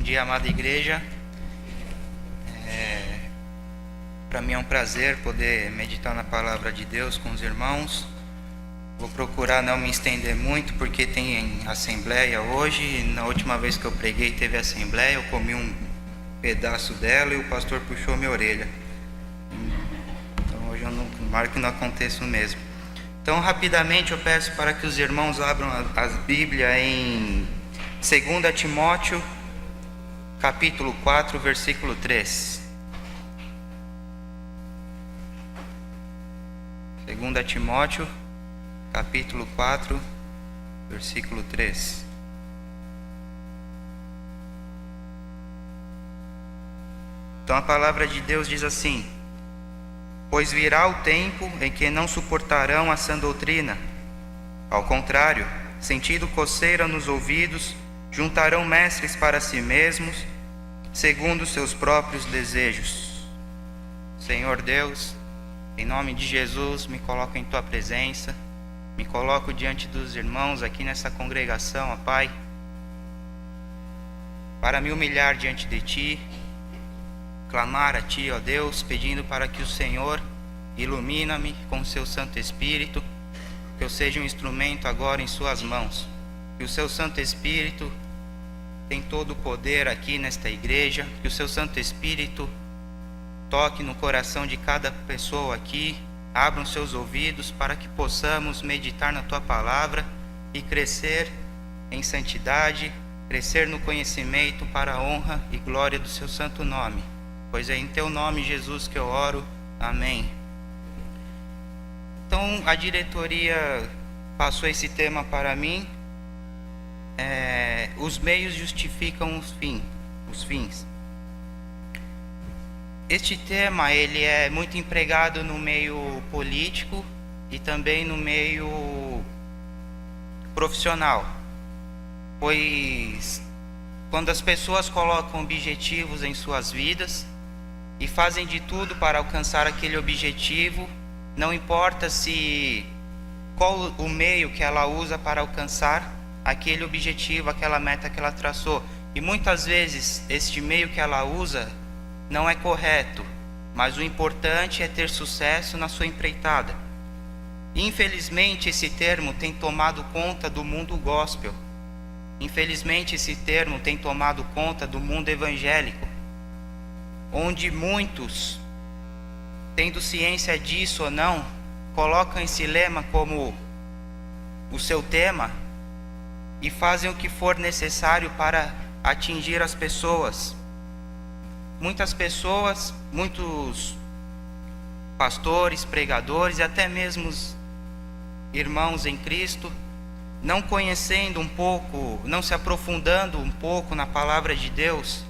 Bom dia, amada igreja. Para mim é um prazer poder meditar na palavra de Deus com os irmãos. Vou procurar não me estender muito, porque tem assembleia hoje. Na última vez que eu preguei teve assembleia, eu comi um pedaço dela e o pastor puxou minha orelha. Então hoje eu não marco que não aconteça o mesmo. Então rapidamente eu peço para que os irmãos abram as Bíblias em 2 Timóteo, capítulo 4, versículo 3. 2 Timóteo, capítulo 4, versículo 3. Então a palavra de Deus diz assim: pois virá o tempo em que não suportarão a sã doutrina. Ao contrário, sentindo coceira nos ouvidos, juntarão mestres para si mesmos, segundo seus próprios desejos. Senhor Deus, em nome de Jesus, me coloco em Tua presença, me coloco diante dos irmãos aqui nessa congregação, ó Pai, para me humilhar diante de Ti, clamar a Ti, ó Deus, pedindo para que o Senhor ilumina-me com o Seu Santo Espírito, que eu seja um instrumento agora em Suas mãos, que o Seu Santo Espírito tem todo o poder aqui nesta igreja, que o Seu Santo Espírito toque no coração de cada pessoa aqui, abra os seus ouvidos para que possamos meditar na Tua palavra e crescer em santidade, crescer no conhecimento para a honra e glória do Seu santo nome. Pois é em Teu nome, Jesus, que eu oro. Amém. Então a diretoria passou esse tema para mim. Os meios justificam os fins. Este tema ele é muito empregado no meio político e também no meio profissional, pois quando as pessoas colocam objetivos em suas vidas e fazem de tudo para alcançar aquele objetivo, não importa qual o meio que ela usa para alcançar aquele objetivo, aquela meta que ela traçou. E muitas vezes este meio que ela usa não é correto, mas o importante é ter sucesso na sua empreitada. Infelizmente esse termo tem tomado conta do mundo gospel. Infelizmente esse termo tem tomado conta do mundo evangélico, onde muitos, tendo ciência disso ou não, colocam esse lema como o seu tema e fazem o que for necessário para atingir as pessoas. Muitas pessoas, muitos pastores, pregadores e até mesmo irmãos em Cristo, não conhecendo um pouco, não se aprofundando um pouco na palavra de Deus,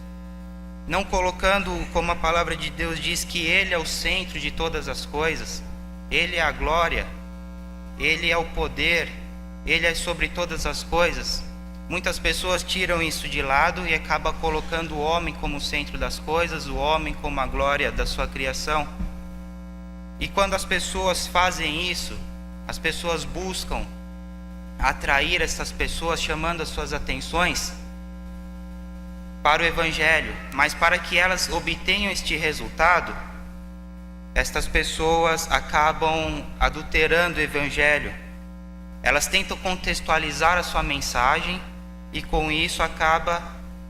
não colocando, como a palavra de Deus diz, que Ele é o centro de todas as coisas, Ele é a glória, Ele é o poder, Ele é sobre todas as coisas. Muitas pessoas tiram isso de lado e acabam colocando o homem como o centro das coisas, o homem como a glória da sua criação. E quando as pessoas fazem isso, as pessoas buscam atrair essas pessoas, chamando as suas atenções para o Evangelho. Mas para que elas obtenham este resultado, estas pessoas acabam adulterando o Evangelho. Elas tentam contextualizar a sua mensagem e com isso acaba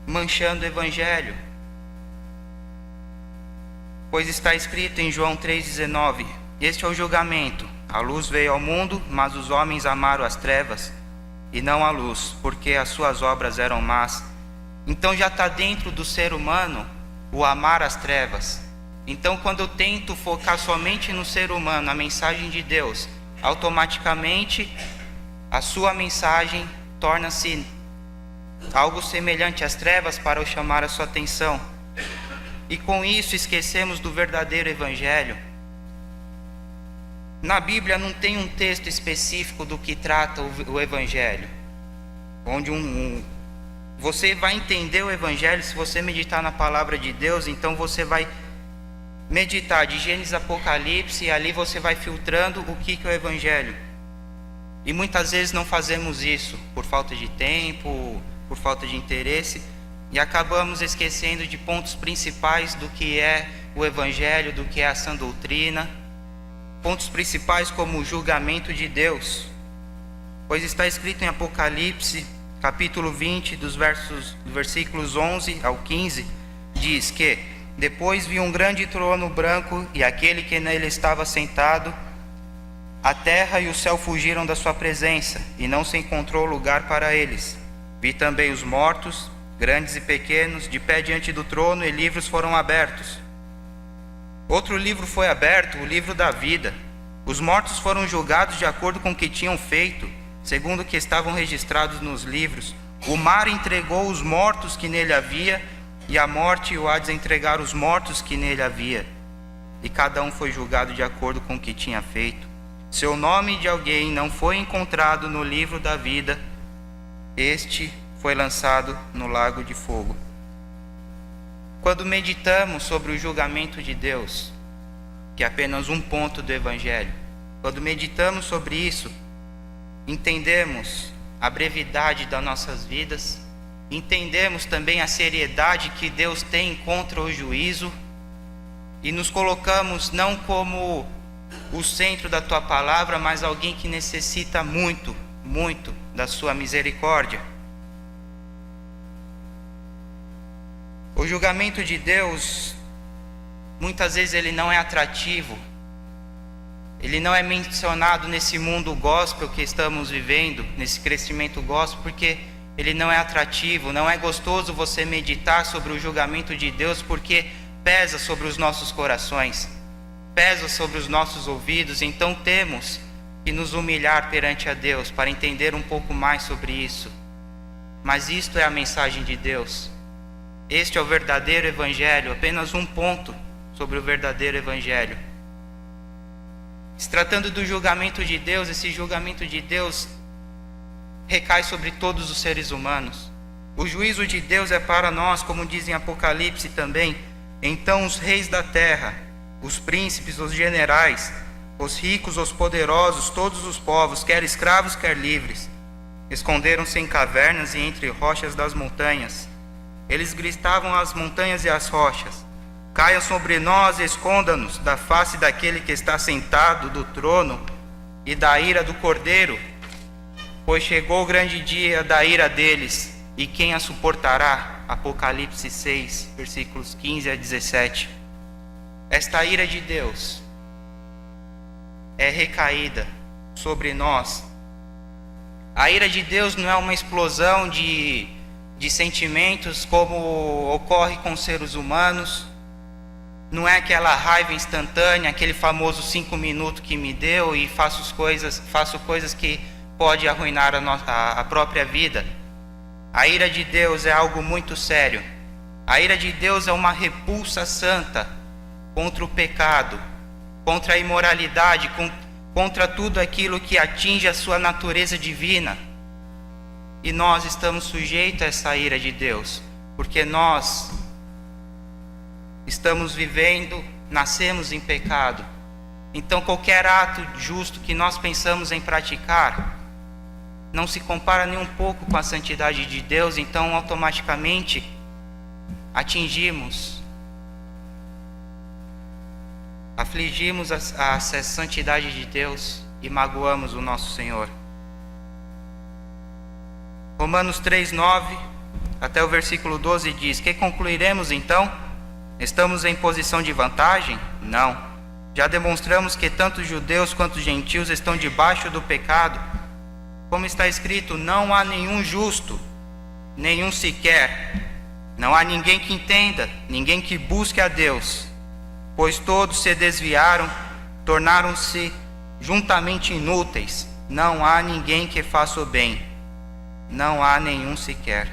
manchando o Evangelho. Pois está escrito em João 3,19: este é o julgamento, a luz veio ao mundo, mas os homens amaram as trevas e não a luz, porque as suas obras eram más. Então já está dentro do ser humano o amar as trevas. Então quando eu tento focar somente no ser humano, a mensagem de Deus, automaticamente a sua mensagem torna-se algo semelhante às trevas para eu chamar a sua atenção. E com isso esquecemos do verdadeiro Evangelho. Na Bíblia não tem um texto específico do que trata o Evangelho, onde você vai entender o Evangelho se você meditar na palavra de Deus. Então você vai meditar de Gênesis a Apocalipse e ali você vai filtrando o que é o Evangelho. E muitas vezes não fazemos isso por falta de tempo, por falta de interesse, e acabamos esquecendo de pontos principais do que é o Evangelho, do que é a sã doutrina, pontos principais como o julgamento de Deus, pois está escrito em Apocalipse, capítulo 20, dos versículos 11 ao 15, diz que depois vi um grande trono branco e aquele que nele estava sentado. A terra e o céu fugiram da sua presença, e não se encontrou lugar para eles. Vi também os mortos, grandes e pequenos, de pé diante do trono, e livros foram abertos. Outro livro foi aberto, o livro da vida. Os mortos foram julgados de acordo com o que tinham feito, segundo o que estavam registrados nos livros. O mar entregou os mortos que nele havia, e a morte e o Hades entregaram os mortos que nele havia. E cada um foi julgado de acordo com o que tinha feito. Se o nome de alguém não foi encontrado no livro da vida, este foi lançado no lago de fogo. Quando meditamos sobre o julgamento de Deus, que é apenas um ponto do Evangelho, quando meditamos sobre isso, entendemos a brevidade das nossas vidas, entendemos também a seriedade que Deus tem contra o juízo, e nos colocamos não como o centro da tua palavra, mas alguém que necessita muito, muito da sua misericórdia. O julgamento de Deus, muitas vezes ele não é atrativo, ele não é mencionado nesse mundo gospel que estamos vivendo, nesse crescimento gospel, porque ele não é atrativo, não é gostoso você meditar sobre o julgamento de Deus, porque pesa sobre os nossos corações, pesa sobre os nossos ouvidos. Então temos que nos humilhar perante a Deus para entender um pouco mais sobre isso. Mas isto é a mensagem de Deus. Este é o verdadeiro Evangelho, apenas um ponto sobre o verdadeiro Evangelho. Se tratando do julgamento de Deus, esse julgamento de Deus recai sobre todos os seres humanos. O juízo de Deus é para nós, como diz em Apocalipse também. Então os reis da terra, os príncipes, os generais, os ricos, os poderosos, todos os povos, quer escravos, quer livres, esconderam-se em cavernas e entre rochas das montanhas. Eles gritavam às montanhas e às rochas: caia sobre nós e esconda-nos da face daquele que está sentado do trono e da ira do Cordeiro, pois chegou o grande dia da ira deles, e quem a suportará? Apocalipse 6, versículos 15 a 17. Esta ira de Deus é recaída sobre nós. A ira de Deus não é uma explosão de sentimentos como ocorre com os seres humanos. Não é aquela raiva instantânea, aquele famoso 5 minutos que me deu e faço coisas que pode arruinar a própria vida. A ira de Deus é algo muito sério. A ira de Deus é uma repulsa santa contra o pecado, contra a imoralidade, contra tudo aquilo que atinge a sua natureza divina. E nós estamos sujeitos a essa ira de Deus, porque nós estamos vivendo, nascemos em pecado. Então qualquer ato justo que nós pensamos em praticar não se compara nem um pouco com a santidade de Deus. Então automaticamente afligimos a santidade de Deus e magoamos o nosso Senhor. Romanos 3:9 até o versículo 12 diz: que concluiremos então? Estamos em posição de vantagem? Não. Já demonstramos que tanto judeus quanto gentios estão debaixo do pecado. Como está escrito: não há nenhum justo, nenhum sequer. Não há ninguém que entenda, ninguém que busque a Deus. Pois todos se desviaram, tornaram-se juntamente inúteis. Não há ninguém que faça o bem. Não há nenhum sequer.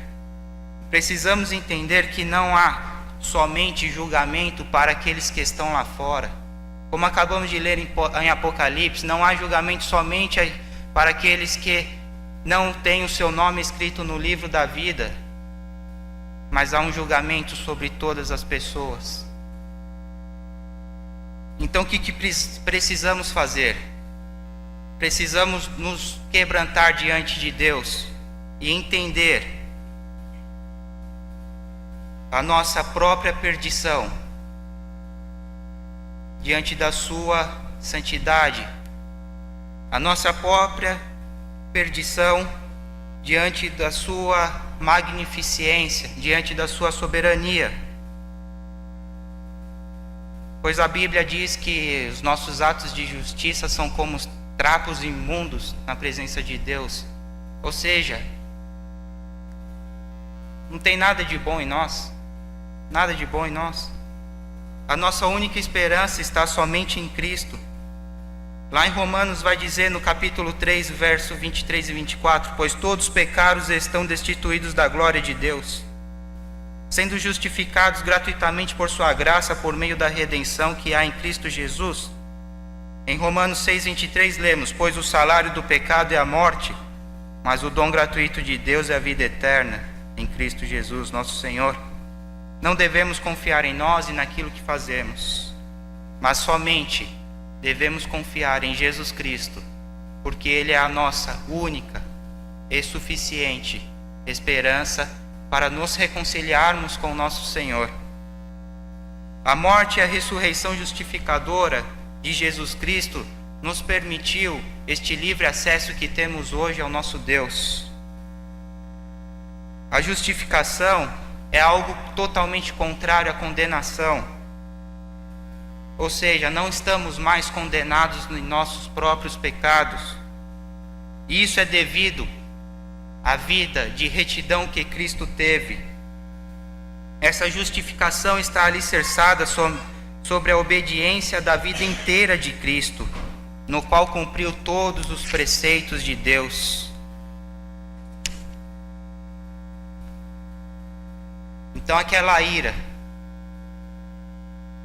Precisamos entender que não há somente julgamento para aqueles que estão lá fora. Como acabamos de ler em Apocalipse, não há julgamento somente para aqueles que não têm o seu nome escrito no livro da vida, mas há um julgamento sobre todas as pessoas. Então o que precisamos fazer? Precisamos nos quebrantar diante de Deus e entender a nossa própria perdição diante da sua santidade, a nossa própria perdição diante da sua magnificência, diante da sua soberania. Pois a Bíblia diz que os nossos atos de justiça são como trapos imundos na presença de Deus. Ou seja, não tem nada de bom em nós, nada de bom em nós. A nossa única esperança está somente em Cristo. Lá em Romanos vai dizer no capítulo 3, verso 23 e 24: pois todos os pecados estão destituídos da glória de Deus, sendo justificados gratuitamente por sua graça, por meio da redenção que há em Cristo Jesus. Em Romanos 6, 23 lemos: pois o salário do pecado é a morte, mas o dom gratuito de Deus é a vida eterna, em Cristo Jesus, nosso Senhor. Não devemos confiar em nós e naquilo que fazemos, mas somente devemos confiar em Jesus Cristo, porque Ele é a nossa única e suficiente esperança para nos reconciliarmos com o nosso Senhor. A morte e a ressurreição justificadora de Jesus Cristo nos permitiu este livre acesso que temos hoje ao nosso Deus. A justificação é algo totalmente contrário à condenação. Ou seja, não estamos mais condenados em nossos próprios pecados. E isso é devido à vida de retidão que Cristo teve. Essa justificação está alicerçada sobre a obediência da vida inteira de Cristo, no qual cumpriu todos os preceitos de Deus. Então aquela ira,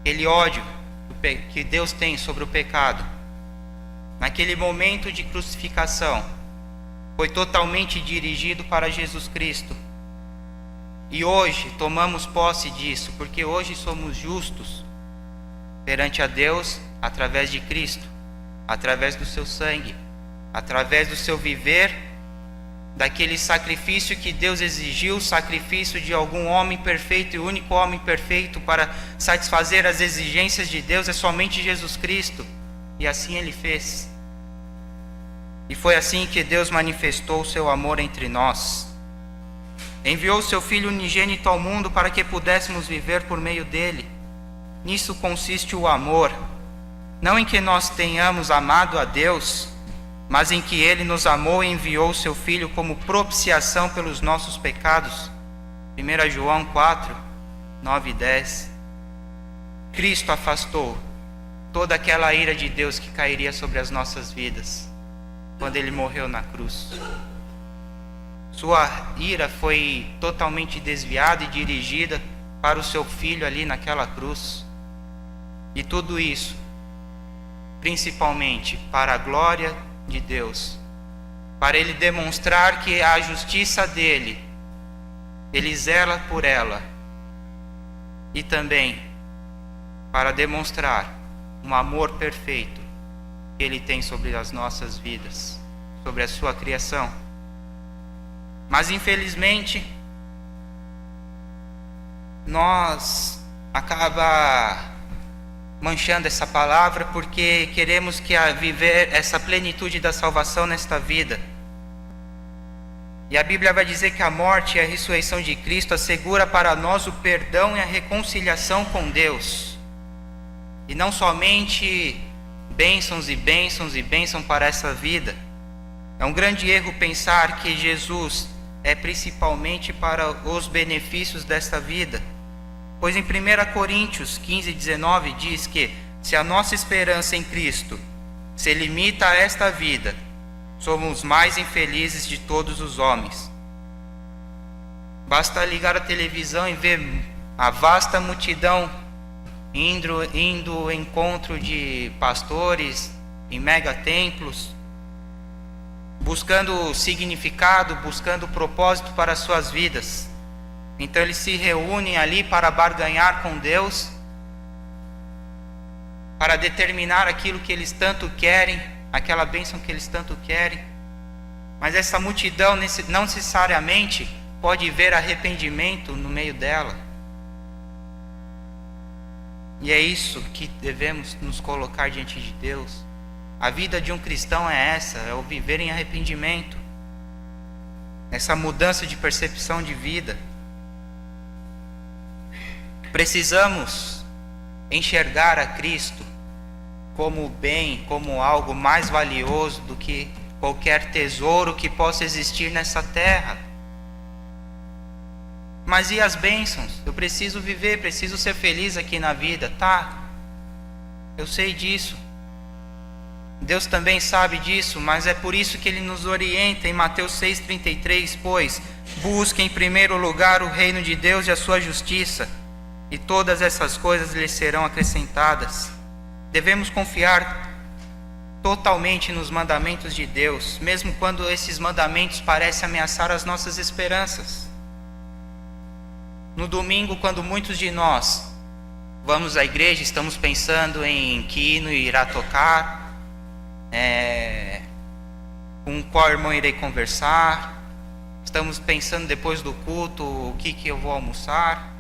aquele ódio que Deus tem sobre o pecado, naquele momento de crucificação, foi totalmente dirigido para Jesus Cristo. E hoje tomamos posse disso, porque hoje somos justos perante a Deus através de Cristo, através do seu sangue, através do seu viver, daquele sacrifício que Deus exigiu, o sacrifício de algum homem perfeito e único homem perfeito para satisfazer as exigências de Deus, é somente Jesus Cristo. E assim Ele fez. E foi assim que Deus manifestou o seu amor entre nós. Enviou o seu Filho unigênito ao mundo para que pudéssemos viver por meio dele. Nisso consiste o amor, não em que nós tenhamos amado a Deus, mas em que Ele nos amou e enviou o seu Filho como propiciação pelos nossos pecados. 1 João 4, 9 e 10. Cristo afastou toda aquela ira de Deus que cairia sobre as nossas vidas quando Ele morreu na cruz. Sua ira foi totalmente desviada e dirigida para o seu Filho ali naquela cruz. E tudo isso, principalmente para a glória de Deus, para Ele demonstrar que a justiça dele, Ele zela por ela, e também para demonstrar um amor perfeito que Ele tem sobre as nossas vidas, sobre a sua criação. Mas infelizmente nós acaba manchando essa palavra porque queremos viver essa plenitude da salvação nesta vida. E a Bíblia vai dizer que a morte e a ressurreição de Cristo assegura para nós o perdão e a reconciliação com Deus. E não somente bênçãos e bênçãos e bênçãos para essa vida. É um grande erro pensar que Jesus é principalmente para os benefícios desta vida. Pois em 1 Coríntios 15, 19 diz que se a nossa esperança em Cristo se limita a esta vida, somos os mais infelizes de todos os homens. Basta ligar a televisão e ver a vasta multidão indo ao encontro de pastores em megatemplos, buscando significado, buscando propósito para as suas vidas. Então eles se reúnem ali para barganhar com Deus, para determinar aquilo que eles tanto querem, aquela bênção que eles tanto querem. Mas essa multidão não necessariamente pode ver arrependimento no meio dela. E é isso que devemos nos colocar diante de Deus. A vida de um cristão é essa, é o viver em arrependimento, essa mudança de percepção de vida. Precisamos enxergar a Cristo como bem, como algo mais valioso do que qualquer tesouro que possa existir nessa terra. Mas e as bênçãos? Eu preciso viver, preciso ser feliz aqui na vida, tá? Eu sei disso. Deus também sabe disso, mas é por isso que Ele nos orienta em Mateus 6,33, pois busque em primeiro lugar o reino de Deus e a sua justiça, e todas essas coisas lhe serão acrescentadas. Devemos confiar totalmente nos mandamentos de Deus, mesmo quando esses mandamentos parecem ameaçar as nossas esperanças. No domingo, quando muitos de nós vamos à igreja, estamos pensando em que hino irá tocar, com qual irmão irei conversar, estamos pensando depois do culto o que eu vou almoçar,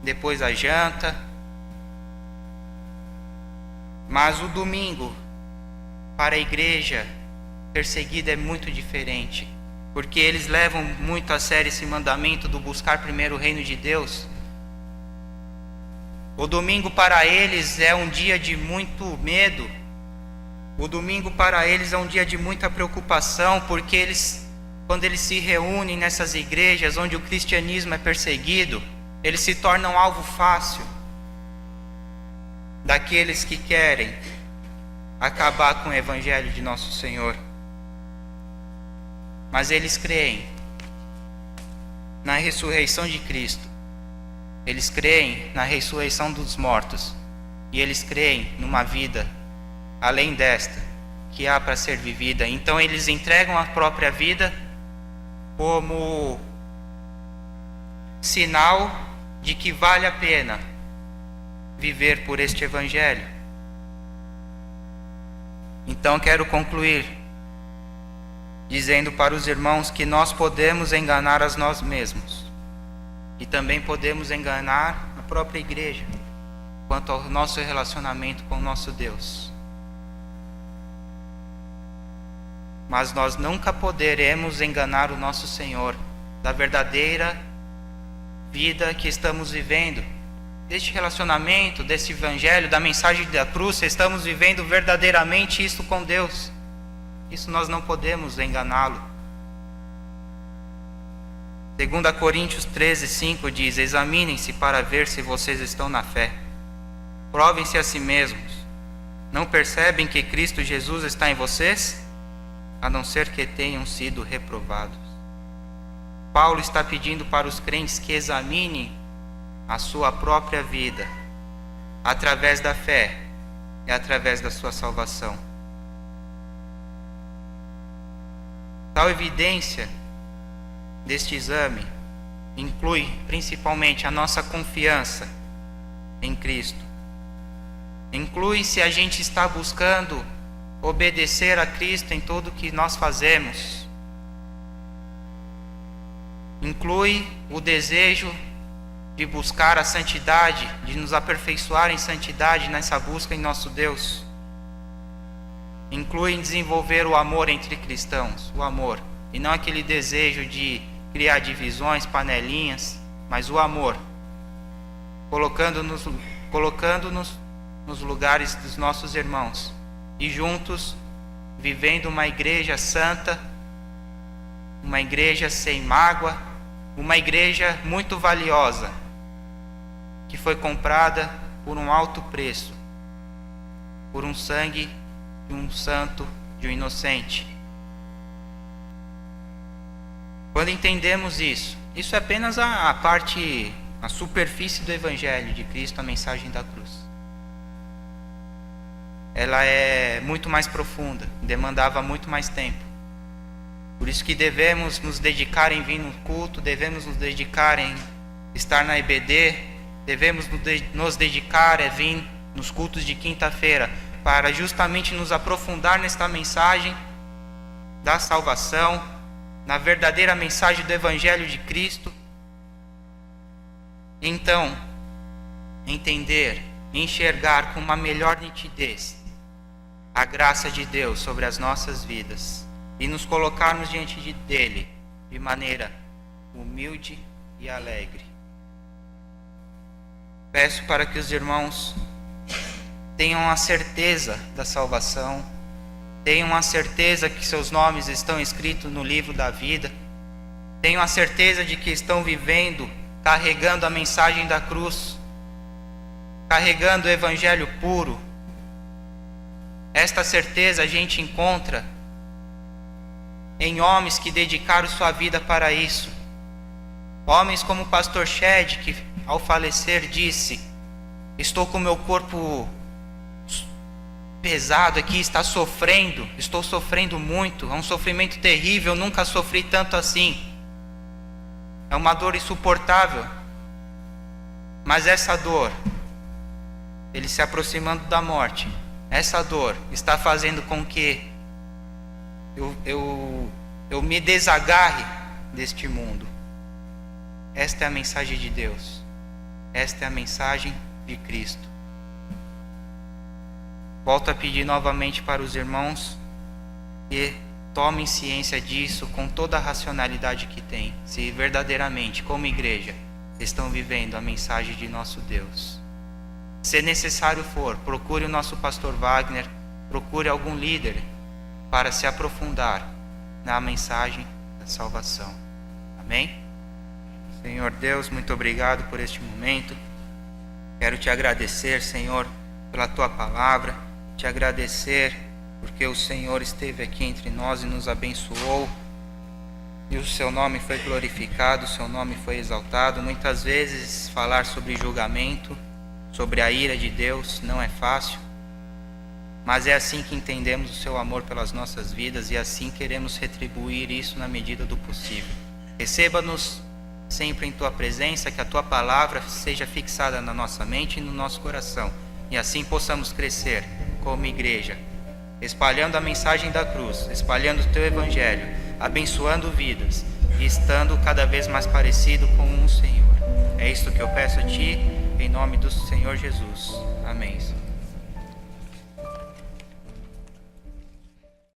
depois a janta. Mas o domingo para a igreja perseguida é muito diferente, porque eles levam muito a sério esse mandamento do buscar primeiro o reino de Deus. O domingo para eles é um dia de muito medo. O domingo para eles é um dia de muita preocupação, porque quando eles se reúnem nessas igrejas onde o cristianismo é perseguido, eles se tornam alvo fácil daqueles que querem acabar com o evangelho de nosso Senhor. Mas eles creem na ressurreição de Cristo. Eles creem na ressurreição dos mortos. E eles creem numa vida além desta, que há para ser vivida. Então eles entregam a própria vida como sinal de que vale a pena viver por este evangelho. Então quero concluir dizendo para os irmãos que nós podemos enganar a nós mesmos e também podemos enganar a própria igreja quanto ao nosso relacionamento com o nosso Deus. Mas nós nunca poderemos enganar o nosso Senhor da verdadeira vida que estamos vivendo, deste relacionamento, desse evangelho, da mensagem da cruz. Se estamos vivendo verdadeiramente isso com Deus, isso nós não podemos enganá-lo. 2 Coríntios 13:5 diz: examinem-se para ver se vocês estão na fé. Provem-se a si mesmos. Não percebem que Cristo Jesus está em vocês? A não ser que tenham sido reprovados. Paulo está pedindo para os crentes que examinem a sua própria vida através da fé e através da sua salvação. Tal evidência deste exame inclui principalmente a nossa confiança em Cristo. Inclui se a gente está buscando obedecer a Cristo em tudo que nós fazemos. Inclui o desejo de buscar a santidade, de nos aperfeiçoar em santidade nessa busca em nosso Deus. Inclui em desenvolver o amor entre cristãos, o amor, e não aquele desejo de criar divisões, panelinhas, mas o amor, colocando-nos nos lugares dos nossos irmãos e juntos vivendo uma igreja santa, uma igreja sem mágoa, uma igreja muito valiosa, que foi comprada por um alto preço, por um sangue de um santo, de um inocente. Quando entendemos isso é apenas a parte, a superfície do Evangelho de Cristo, a mensagem da cruz. Ela é muito mais profunda, demandava muito mais tempo. Por isso que devemos nos dedicar em vir no culto, devemos nos dedicar em estar na EBD, devemos nos dedicar a vir nos cultos de quinta-feira, para justamente nos aprofundar nesta mensagem da salvação, na verdadeira mensagem do Evangelho de Cristo. Então, entender enxergar com uma melhor nitidez a graça de Deus sobre as nossas vidas e nos colocarmos diante dele de maneira humilde e alegre. Peço para que os irmãos tenham a certeza da salvação, tenham a certeza que seus nomes estão escritos no livro da vida, tenham a certeza de que estão vivendo, carregando a mensagem da cruz, carregando o evangelho puro. Esta certeza a gente encontra em homens que dedicaram sua vida para isso. Homens como o pastor Shed, que ao falecer disse: estou com meu corpo pesado aqui, estou sofrendo muito, é um sofrimento terrível, nunca sofri tanto assim. É uma dor insuportável. Mas essa dor, ele se aproximando da morte, essa dor está fazendo com que eu me desagarre deste mundo. Esta é a mensagem de Deus. Esta é a mensagem de Cristo. Volto a pedir novamente para os irmãos que tomem ciência disso com toda a racionalidade que têm, se verdadeiramente, como igreja, estão vivendo a mensagem de nosso Deus. Se necessário for, procure o nosso pastor Wagner, procure algum líder para se aprofundar na mensagem da salvação. Amém? Senhor Deus, muito obrigado por este momento. Quero te agradecer, Senhor, pela tua palavra, te agradecer porque o Senhor esteve aqui entre nós e nos abençoou, e o seu nome foi glorificado, o seu nome foi exaltado. Muitas vezes falar sobre julgamento, sobre a ira de Deus não é fácil, mas é assim que entendemos o seu amor pelas nossas vidas e assim queremos retribuir isso na medida do possível. Receba-nos sempre em tua presença, que a tua palavra seja fixada na nossa mente e no nosso coração, e assim possamos crescer como igreja, espalhando a mensagem da cruz, espalhando o teu evangelho, abençoando vidas e estando cada vez mais parecido com o Senhor. É isto que eu peço a ti, em nome do Senhor Jesus. Amém.